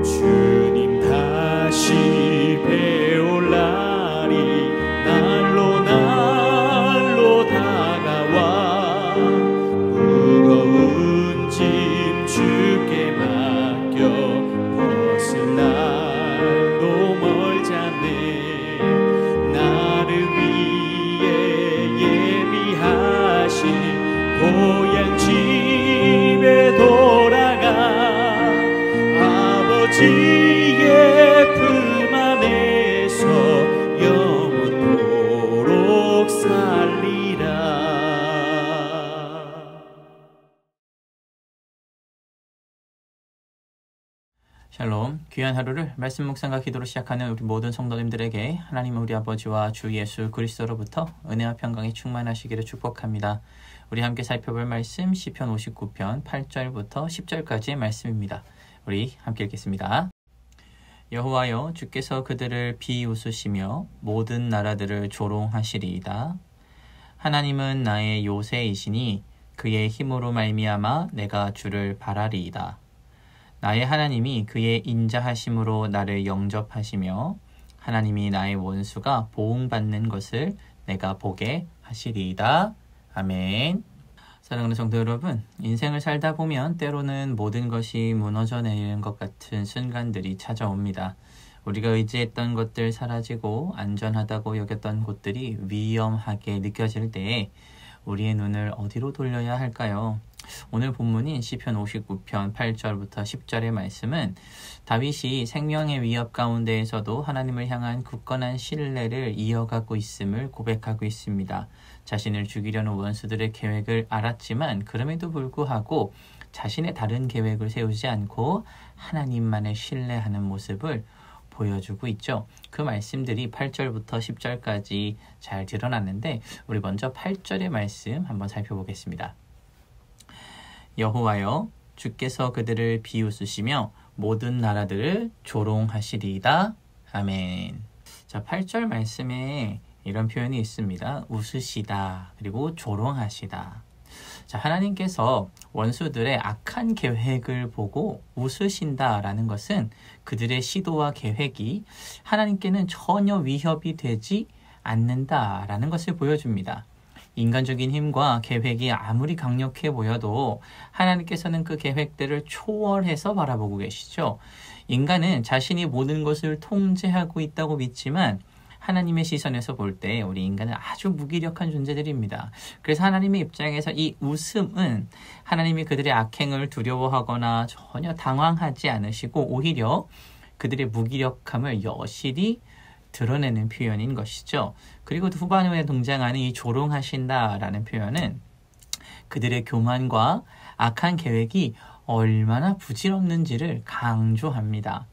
주님 다시 배울 날이 날로 날로 다가와 무거운 짐 주께 맡겨 벗을 날도 멀잖네. 나를 위해 예비하신 고향 집에 돌아가 아버지의 품 안에서 영원토록 살리라. 샬롬, 귀한 하루를 말씀 묵상과 기도로 시작하는 우리 모든 성도님들에게 하나님 우리 아버지와 주 예수 그리스도로부터 은혜와 평강이 충만하시기를 축복합니다. 우리 함께 살펴볼 말씀 시편 59편 8절부터 10절까지의 말씀입니다. 우리 함께 읽겠습니다. 여호와여, 주께서 그들을 비웃으시며 모든 나라들을 조롱하시리이다. 하나님은 나의 요새이시니 그의 힘으로 말미암아 내가 주를 바라리이다. 나의 하나님이 그의 인자하심으로 나를 영접하시며 하나님이 나의 원수가 보응받는 것을 내가 보게 하시리이다. 아멘. 사랑하는 성도 여러분, 인생을 살다 보면 때로는 모든 것이 무너져 내리는 것 같은 순간들이 찾아옵니다. 우리가 의지했던 것들 사라지고 안전하다고 여겼던 곳들이 위험하게 느껴질 때에 우리의 눈을 어디로 돌려야 할까요? 오늘 본문인 시편 59편 8절부터 10절의 말씀은 다윗이 생명의 위협 가운데에서도 하나님을 향한 굳건한 신뢰를 이어가고 있음을 고백하고 있습니다. 자신을 죽이려는 원수들의 계획을 알았지만 그럼에도 불구하고 자신의 다른 계획을 세우지 않고 하나님만을 신뢰하는 모습을 보여주고 있죠. 그 말씀들이 8절부터 10절까지 잘 드러났는데 우리 먼저 8절의 말씀 한번 살펴보겠습니다. 여호와여, 주께서 그들을 비웃으시며 모든 나라들을 조롱하시리이다. 아멘. 자, 8절 말씀에 이런 표현이 있습니다. 웃으시다, 그리고 조롱하시다. 자, 하나님께서 원수들의 악한 계획을 보고 웃으신다라는 것은 그들의 시도와 계획이 하나님께는 전혀 위협이 되지 않는다라는 것을 보여줍니다. 인간적인 힘과 계획이 아무리 강력해 보여도 하나님께서는 그 계획들을 초월해서 바라보고 계시죠. 인간은 자신이 모든 것을 통제하고 있다고 믿지만 하나님의 시선에서 볼 때 우리 인간은 아주 무기력한 존재들입니다. 그래서 하나님의 입장에서 이 웃음은 하나님이 그들의 악행을 두려워하거나 전혀 당황하지 않으시고 오히려 그들의 무기력함을 여실히 드러내는 표현인 것이죠. 그리고 후반부에 등장하는 이 조롱하신다라는 표현은 그들의 교만과 악한 계획이 얼마나 부질없는지를 강조합니다.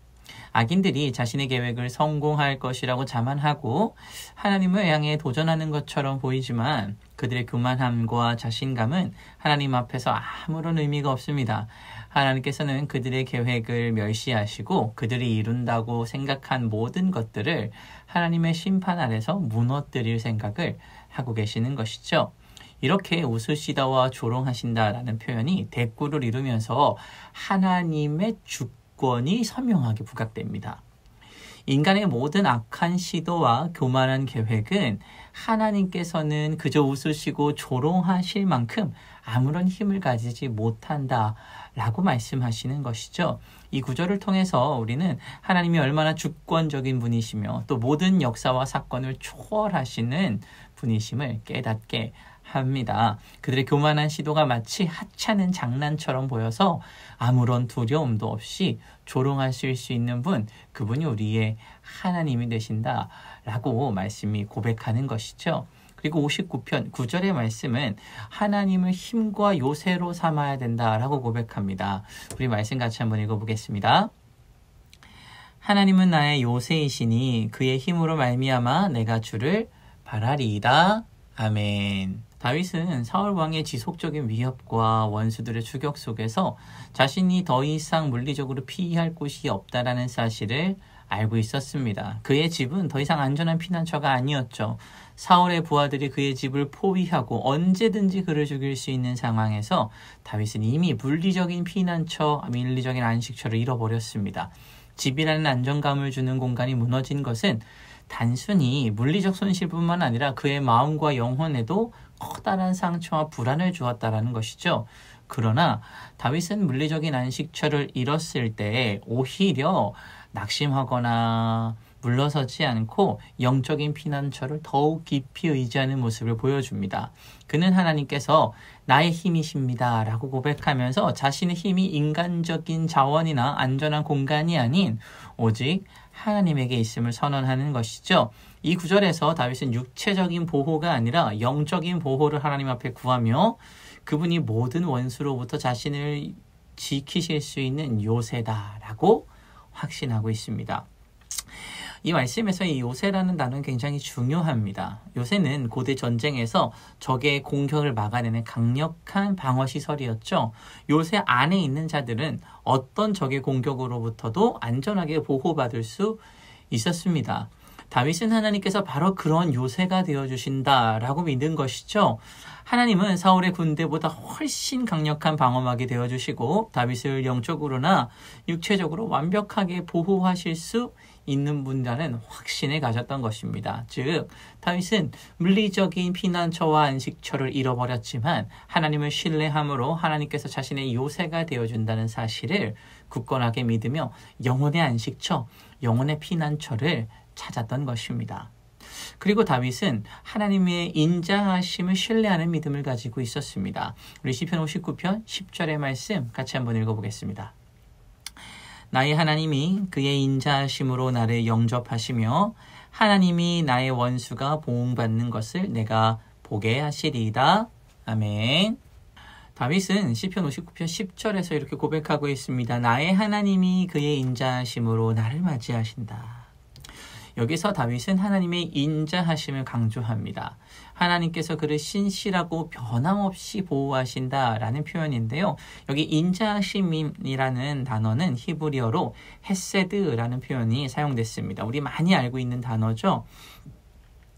악인들이 자신의 계획을 성공할 것이라고 자만하고 하나님을 향해 도전하는 것처럼 보이지만 그들의 교만함과 자신감은 하나님 앞에서 아무런 의미가 없습니다. 하나님께서는 그들의 계획을 멸시하시고 그들이 이룬다고 생각한 모든 것들을 하나님의 심판 아래서 무너뜨릴 생각을 하고 계시는 것이죠. 이렇게 웃으시다와 조롱하신다라는 표현이 대꾸를 이루면서 하나님의 주권이 선명하게 부각됩니다. 인간의 모든 악한 시도와 교만한 계획은 하나님께서는 그저 웃으시고 조롱하실 만큼 아무런 힘을 가지지 못한다라고 말씀하시는 것이죠. 이 구절을 통해서 우리는 하나님이 얼마나 주권적인 분이시며 또 모든 역사와 사건을 초월하시는 분이심을 깨닫게 합니다. 그들의 교만한 시도가 마치 하찮은 장난처럼 보여서 아무런 두려움도 없이 조롱하실 수 있는 분, 그분이 우리의 하나님이 되신다라고 말씀이 고백하는 것이죠. 그리고 59편 9절의 말씀은 하나님을 힘과 요새로 삼아야 된다라고 고백합니다. 우리 말씀 같이 한번 읽어보겠습니다. 하나님은 나의 요새이시니 그의 힘으로 말미암아 내가 주를 바라리이다. 아멘. 다윗은 사울 왕의 지속적인 위협과 원수들의 추격 속에서 자신이 더 이상 물리적으로 피할 곳이 없다라는 사실을 알고 있었습니다. 그의 집은 더 이상 안전한 피난처가 아니었죠. 사울의 부하들이 그의 집을 포위하고 언제든지 그를 죽일 수 있는 상황에서 다윗은 이미 물리적인 피난처, 물리적인 안식처를 잃어버렸습니다. 집이라는 안정감을 주는 공간이 무너진 것은 단순히 물리적 손실뿐만 아니라 그의 마음과 영혼에도 커다란 상처와 불안을 주었다라는 것이죠. 그러나 다윗은 물리적인 안식처를 잃었을 때 오히려 낙심하거나 물러서지 않고 영적인 피난처를 더욱 깊이 의지하는 모습을 보여줍니다. 그는 하나님께서 나의 힘이십니다 라고 고백하면서 자신의 힘이 인간적인 자원이나 안전한 공간이 아닌 오직 하나님에게 있음을 선언하는 것이죠. 이 구절에서 다윗은 육체적인 보호가 아니라 영적인 보호를 하나님 앞에 구하며 그분이 모든 원수로부터 자신을 지키실 수 있는 요새다라고 확신하고 있습니다. 이 말씀에서 이 요새라는 단어는 굉장히 중요합니다. 요새는 고대 전쟁에서 적의 공격을 막아내는 강력한 방어시설이었죠. 요새 안에 있는 자들은 어떤 적의 공격으로부터도 안전하게 보호받을 수 있었습니다. 다윗은 하나님께서 바로 그런 요새가 되어주신다라고 믿는 것이죠. 하나님은 사울의 군대보다 훨씬 강력한 방어막이 되어주시고 다윗을 영적으로나 육체적으로 완벽하게 보호하실 수 있는 분이라는 확신을 가졌던 것입니다. 즉 다윗은 물리적인 피난처와 안식처를 잃어버렸지만 하나님을 신뢰함으로 하나님께서 자신의 요새가 되어준다는 사실을 굳건하게 믿으며 영혼의 안식처, 영혼의 피난처를 찾았던 것입니다. 그리고 다윗은 하나님의 인자하심을 신뢰하는 믿음을 가지고 있었습니다. 우리 시편 59편 10절의 말씀 같이 한번 읽어보겠습니다. 나의 하나님이 그의 인자하심으로 나를 영접하시며 하나님이 나의 원수가 보응받는 것을 내가 보게 하시리이다. 아멘. 다윗은 시편 59편 10절에서 이렇게 고백하고 있습니다. 나의 하나님이 그의 인자하심으로 나를 맞이하신다. 여기서 다윗은 하나님의 인자하심을 강조합니다. 하나님께서 그를 신실하고 변함없이 보호하신다라는 표현인데요. 여기 인자하심이라는 단어는 히브리어로 헤세드라는 표현이 사용됐습니다. 우리 많이 알고 있는 단어죠.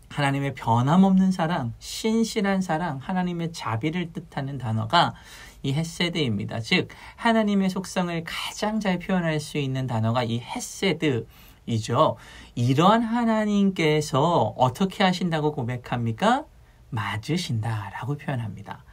하나님의 변함없는 사랑, 신실한 사랑, 하나님의 자비를 뜻하는 단어가 이 헤세드입니다. 즉 하나님의 속성을 가장 잘 표현할 수 있는 단어가 이 헤세드이죠. 이러한 하나님께서 어떻게 하신다고 고백합니까? 맞으신다라고 표현합니다.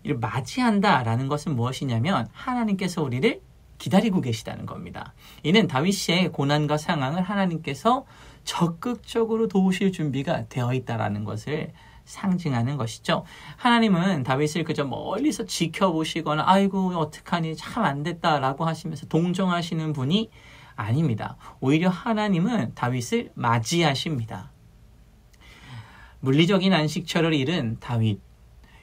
이를 맞이한다라는 것은 무엇이냐면 하나님께서 우리를 기다리고 계시다는 겁니다. 이는 다윗의 고난과 상황을 하나님께서 적극적으로 도우실 준비가 되어 있다라는 것을 상징하는 것이죠. 하나님은 다윗을 그저 멀리서 지켜보시거나 아이고 어떡하니 참 안 됐다라고 하시면서 동정하시는 분이 아닙니다. 오히려 하나님은 다윗을 맞이하십니다. 물리적인 안식처를 잃은 다윗,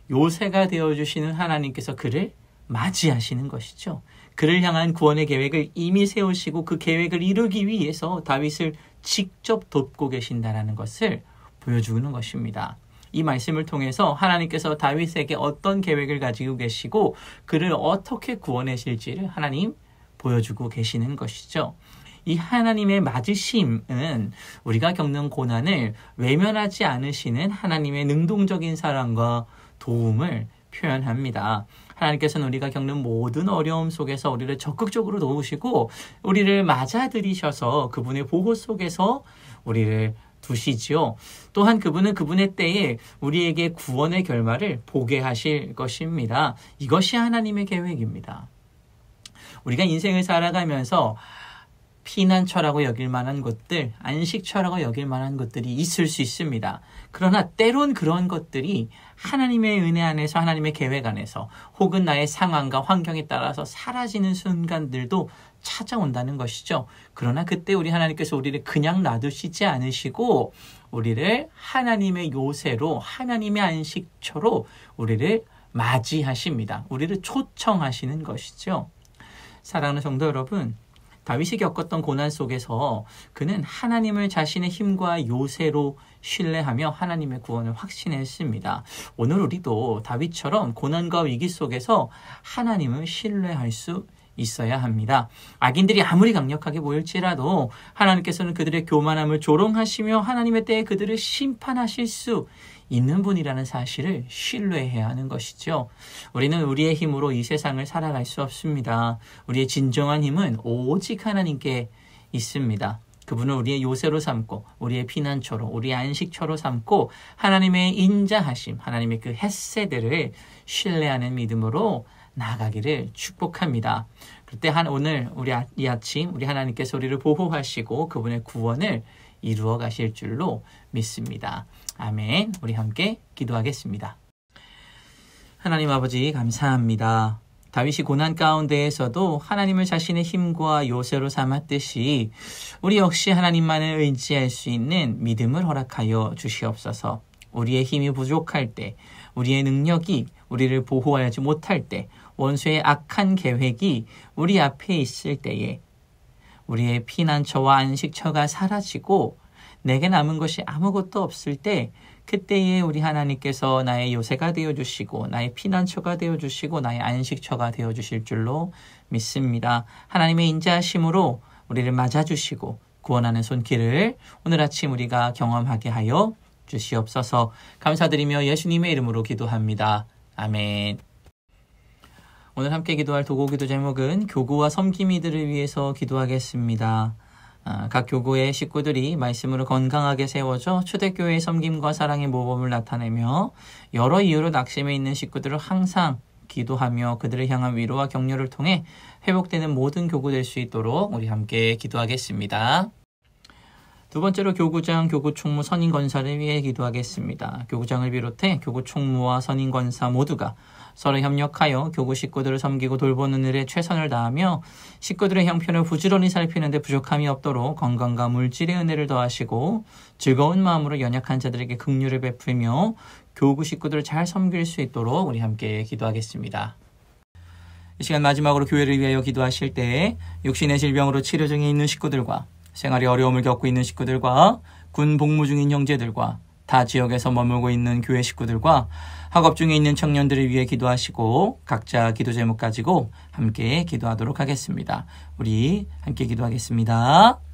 요새가 되어주시는 하나님께서 그를 맞이하시는 것이죠. 그를 향한 구원의 계획을 이미 세우시고 그 계획을 이루기 위해서 다윗을 직접 돕고 계신다는 것을 보여주는 것입니다. 이 말씀을 통해서 하나님께서 다윗에게 어떤 계획을 가지고 계시고 그를 어떻게 구원하실지를 하나님 보여주고 계시는 것이죠. 이 하나님의 맞으심은 우리가 겪는 고난을 외면하지 않으시는 하나님의 능동적인 사랑과 도움을 표현합니다. 하나님께서는 우리가 겪는 모든 어려움 속에서 우리를 적극적으로 도우시고 우리를 맞아들이셔서 그분의 보호 속에서 우리를 두시지요. 또한 그분은 그분의 때에 우리에게 구원의 결말을 보게 하실 것입니다. 이것이 하나님의 계획입니다. 우리가 인생을 살아가면서 피난처라고 여길 만한 것들, 안식처라고 여길 만한 것들이 있을 수 있습니다. 그러나 때론 그런 것들이 하나님의 은혜 안에서 하나님의 계획 안에서 혹은 나의 상황과 환경에 따라서 사라지는 순간들도 찾아온다는 것이죠. 그러나 그때 우리 하나님께서 우리를 그냥 놔두시지 않으시고 우리를 하나님의 요새로 하나님의 안식처로 우리를 맞이하십니다. 우리를 초청하시는 것이죠. 사랑하는 성도 여러분, 다윗이 겪었던 고난 속에서 그는 하나님을 자신의 힘과 요새로 신뢰하며 하나님의 구원을 확신했습니다. 오늘 우리도 다윗처럼 고난과 위기 속에서 하나님을 신뢰할 수 있어야 합니다. 악인들이 아무리 강력하게 보일지라도 하나님께서는 그들의 교만함을 조롱하시며 하나님의 때에 그들을 심판하실 수 있는 분이라는 사실을 신뢰해야 하는 것이죠. 우리는 우리의 힘으로 이 세상을 살아갈 수 없습니다. 우리의 진정한 힘은 오직 하나님께 있습니다. 그분을 우리의 요새로 삼고 우리의 피난처로 우리의 안식처로 삼고 하나님의 인자하심, 하나님의 그 헷세들을 신뢰하는 믿음으로 나아가기를 축복합니다. 그때 오늘 이 아침 우리 하나님께서 우리를 보호하시고 그분의 구원을 이루어 가실 줄로 믿습니다. 아멘. 우리 함께 기도하겠습니다. 하나님 아버지 감사합니다. 다윗이 고난 가운데에서도 하나님을 자신의 힘과 요새로 삼았듯이 우리 역시 하나님만을 의지할 수 있는 믿음을 허락하여 주시옵소서. 우리의 힘이 부족할 때, 우리의 능력이 우리를 보호하지 못할 때, 원수의 악한 계획이 우리 앞에 있을 때에 우리의 피난처와 안식처가 사라지고 내게 남은 것이 아무것도 없을 때 그때에 우리 하나님께서 나의 요새가 되어주시고 나의 피난처가 되어주시고 나의 안식처가 되어주실 줄로 믿습니다. 하나님의 인자하심으로 우리를 맞아주시고 구원하는 손길을 오늘 아침 우리가 경험하게 하여 주시옵소서. 감사드리며 예수님의 이름으로 기도합니다. 아멘. 오늘 함께 기도할 도구기도 제목은 교구와 섬김이들을 위해서 기도하겠습니다. 각 교구의 식구들이 말씀으로 건강하게 세워져 초대교회의 섬김과 사랑의 모범을 나타내며 여러 이유로 낙심해 있는 식구들을 항상 기도하며 그들을 향한 위로와 격려를 통해 회복되는 모든 교구 될 수 있도록 우리 함께 기도하겠습니다. 두 번째로 교구장, 교구총무, 선임권사를 위해 기도하겠습니다. 교구장을 비롯해 교구총무와 선임권사 모두가 서로 협력하여 교구 식구들을 섬기고 돌보는 일에 최선을 다하며 식구들의 형편을 부지런히 살피는 데 부족함이 없도록 건강과 물질의 은혜를 더하시고 즐거운 마음으로 연약한 자들에게 긍휼을 베풀며 교구 식구들을 잘 섬길 수 있도록 우리 함께 기도하겠습니다. 이 시간 마지막으로 교회를 위하여 기도하실 때 육신의 질병으로 치료 중에 있는 식구들과 생활에 어려움을 겪고 있는 식구들과 군 복무 중인 형제들과 타 지역에서 머물고 있는 교회 식구들과 학업 중에 있는 청년들을 위해 기도하시고 각자 기도 제목 가지고 함께 기도하도록 하겠습니다. 우리 함께 기도하겠습니다.